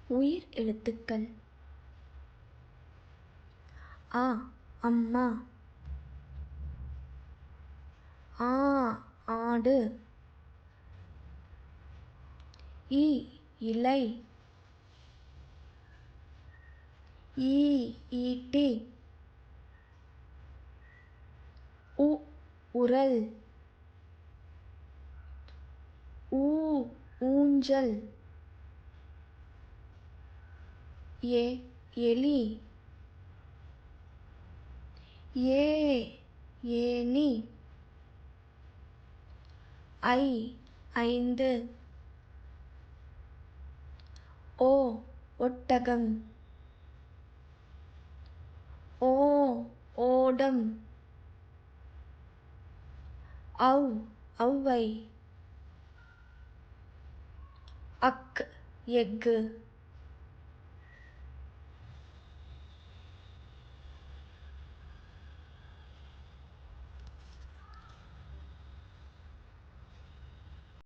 உயிர் எழுத்துக்கள். அ அம்மா. ஆ ஆடு. இ இலை. ஈ ஈட்டி. உ உரல். ஊ ஊஞ்சல். ஏ எலி. ஏ ஏணி. ஐ ஐந்து. ஓ ஒட்டகம். ஓ ஓடம். ஔ ஔவை. அக் எக்கு.